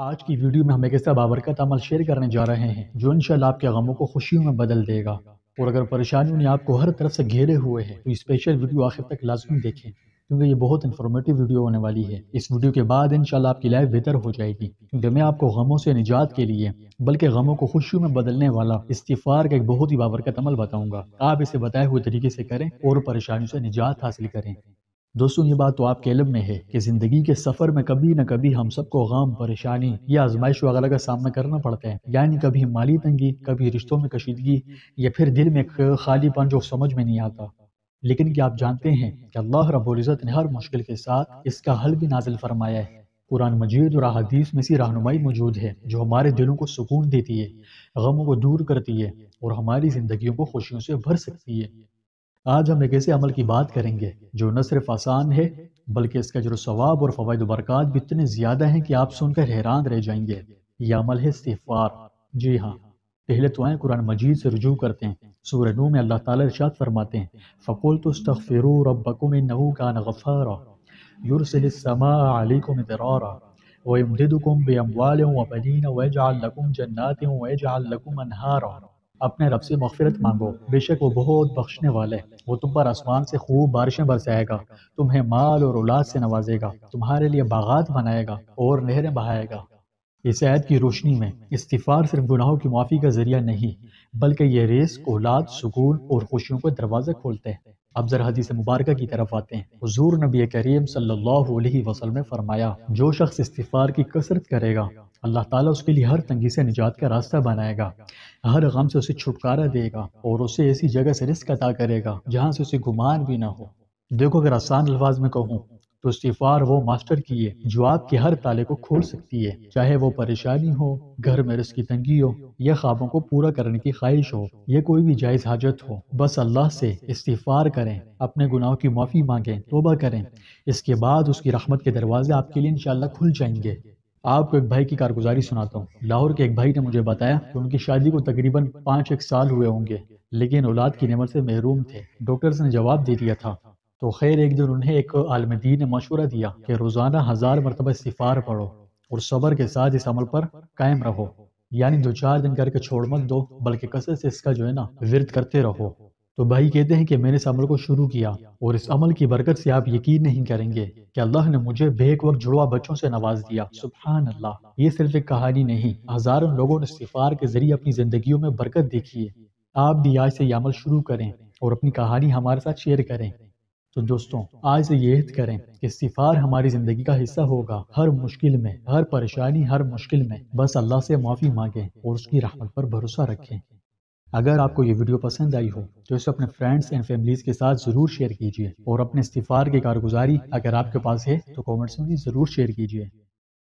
آج کی ویڈیو میں ہم ایک ایسا بابرکت عمل شیئر کرنے جا رہے ہیں جو انشاءاللہ آپ کے غموں کو خوشیوں میں بدل دے گا، اور اگر پریشانیوں نے آپ کو ہر طرف سے گھیرے ہوئے ہیں تو یہ اسپیشل ویڈیو آخر تک لازمی دیکھیں، کیونکہ یہ بہت انفارمیٹیو ویڈیو ہونے والی ہے۔ اس ویڈیو کے بعد انشاءاللہ آپ کی لائف بہتر ہو جائے گی، کیونکہ میں آپ کو غموں سے نجات کے لیے بلکہ غموں کو خوشیوں میں بدلنے والا استغفار کا ایک بہت ہی بابرکت عمل بتاؤں گا۔ آپ اسے بتائے ہوئے طریقے سے کریں اور پریشانیوں سے نجات حاصل کریں۔ دوستوں، یہ بات تو آپ کے علم میں ہے کہ زندگی کے سفر میں کبھی نہ کبھی ہم سب کو غم، پریشانی یا آزمائش وغیرہ کا سامنا کرنا پڑتا ہے، یعنی کبھی مالی تنگی، کبھی رشتوں میں کشیدگی، یا پھر دل میں ایک خالی پن جو سمجھ میں نہیں آتا۔ لیکن کیا آپ جانتے ہیں کہ اللہ رب العزت نے ہر مشکل کے ساتھ اس کا حل بھی نازل فرمایا ہے؟ قرآن مجید اور احادیث میں سی رہنمائی موجود ہے جو ہمارے دلوں کو سکون دیتی ہے، غموں کو دور کرتی ہے اور ہماری زندگیوں کو خوشیوں سے بھر سکتی ہے۔ آج ہم ایک ایسے عمل کی بات کریں گے جو نہ صرف آسان ہے بلکہ اس کا اجر و ثواب اور فوائد و برکات بھی اتنے زیادہ ہیں کہ آپ سن کر حیران رہ جائیں گے۔ یہ عمل ہے استغفار۔ جی ہاں، پہلے تو آئیں قرآن مجید سے رجوع کرتے ہیں۔ سورہ نور میں اللہ تعالیٰ ارشاد فرماتے ہیں فَقُلْتُ اسْتَغْفِرُوا رَبَّكُمْ إِنَّهُ كَانَ غَفَّارًا يُرْسِلِ السَّمَاءَ عَلَيْكُمْ مِدْرَارًا وَيُمْدِدْكُمْ بِأَمْوَالٍ وَبَنِينَ وَيَجْعَلْ لَكُمْ جَنَّاتٍ وَيَجْعَلْ لَكُمْ أَنْهَارًا۔ اپنے رب سے مغفرت مانگو، بے شک وہ بہت بخشنے والا ہے۔ وہ تم پر آسمان سے خوب بارشیں برسائے گا، تمہیں مال اور اولاد سے نوازے گا، تمہارے لیے باغات بنائے گا اور نہریں بہائے گا۔ اس آیت کی روشنی میں استغفار صرف گناہوں کی معافی کا ذریعہ نہیں بلکہ یہ رزق، اولاد، سکون اور خوشیوں کو دروازے کھولتے ہیں۔ اب ذرا حدیث مبارکہ کی طرف آتے ہیں۔ حضور نبی کریم صلی اللہ علیہ وسلم نے فرمایا جو شخص استغفار کی کثرت کرے گا اللہ تعالیٰ اس کے لیے ہر تنگی سے نجات کا راستہ بنائے گا، ہر غم سے اسے چھٹکارا دے گا اور اسے ایسی جگہ سے رزق عطا کرے گا جہاں سے اسے گمان بھی نہ ہو۔ دیکھو، اگر آسان الفاظ میں کہوں تو استغفار وہ ماسٹر کی ہے جو آپ کے ہر تالے کو کھول سکتی ہے، چاہے وہ پریشانی ہو، گھر میں رزق کی تنگی ہو، یا خوابوں کو پورا کرنے کی خواہش ہو، یا کوئی بھی جائز حاجت ہو۔ بس اللہ سے استغفار کریں، اپنے گناہوں کی معافی مانگیں، توبہ کریں، اس کے بعد اس کی رحمت کے دروازے آپ کے لیے انشاءاللہ کھل جائیں گے۔ آپ کو ایک بھائی کی کارگزاری سناتا ہوں۔ لاہور کے ایک بھائی نے مجھے بتایا کہ ان کی شادی کو تقریباً 5 سال ہوئے ہوں گے، لیکن اولاد کی نعمت سے محروم تھے۔ ڈاکٹرز نے جواب دے دیا تھا۔ تو خیر، ایک دن انہیں ایک عالم دین نے مشورہ دیا کہ روزانہ 1000 مرتبہ استغفار پڑھو اور صبر کے ساتھ اس عمل پر قائم رہو، یعنی 2-4 دن کر کے چھوڑ مت دو بلکہ کثرت سے اس کا ورد کرتے رہو۔ تو بھائی کہتے ہیں کہ میں نے اس عمل کو شروع کیا اور اس عمل کی برکت سے آپ یقین نہیں کریں گے کہ اللہ نے مجھے بیک وقت جڑوا بچوں سے نواز دیا۔ سبحان اللہ! یہ صرف ایک کہانی نہیں، ہزاروں لوگوں نے استغفار کے ذریعے اپنی زندگیوں میں برکت دیکھی ہے۔ آپ بھی آج سے یہ عمل شروع کریں اور اپنی کہانی ہمارے ساتھ شیئر کریں۔ تو دوستوں، آج سے یہ عہد کریں کہ استغفار ہماری زندگی کا حصہ ہوگا۔ ہر مشکل میں، ہر پریشانی، ہر مشکل میں بس اللہ سے معافی مانگیں اور اس کی رحمت پر بھروسہ رکھیں۔ اگر آپ کو یہ ویڈیو پسند آئی ہو تو اسے اپنے فرینڈز اینڈ فیملیز کے ساتھ ضرور شیئر کیجیے، اور اپنے استغفار کی کارگزاری اگر آپ کے پاس ہے تو کامنٹس میں بھی ضرور شیئر کیجیے۔